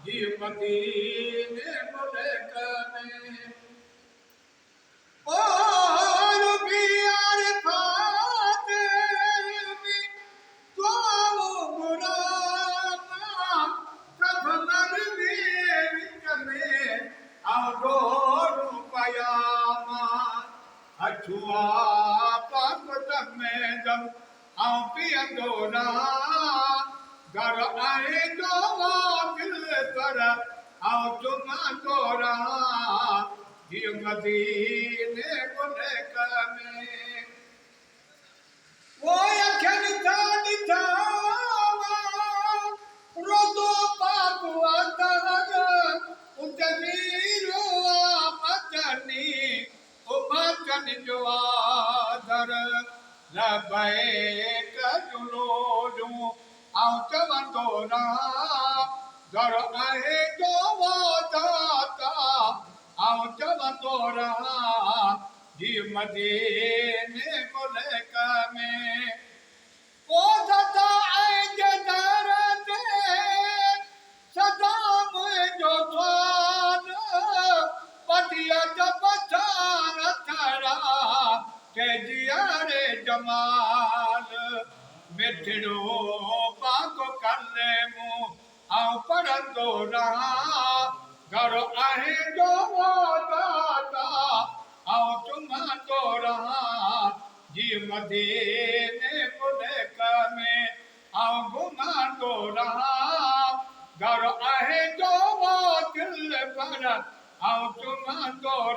जी मदीने मुल्क में और बियार फातिमी दुआओ गुरामा कफनर विच में आओ डोरू पयामा अछुआ पाक में जब आओ पियंदो ना घर आए जो दिल पर आओ चुमा तोरा जी मदीने मुल्क में वो अखियन था ॾिठावा रोज़ो पाक अतर उजमीरो मदनी उमचन जो आदर लबैक जुलोजूं आऊं चवंदो रहां घर आहे जो दाता आऊं चवंदो रहां जी मदीने मुल्क में ओ सदा ऐं दर ते सदा मुंहिंजो स्वान पतिया जब चार थरा के जियारे जमाल मिठड़ो पाक कले मूं आऊं पढ़ंदो रहां घर आहे जो दाता आऊं चुमंदो रहां जी मदीने मुल्क में आऊं घुमंदो रहां घर आहे जो दिल पर आऊं चुमंदो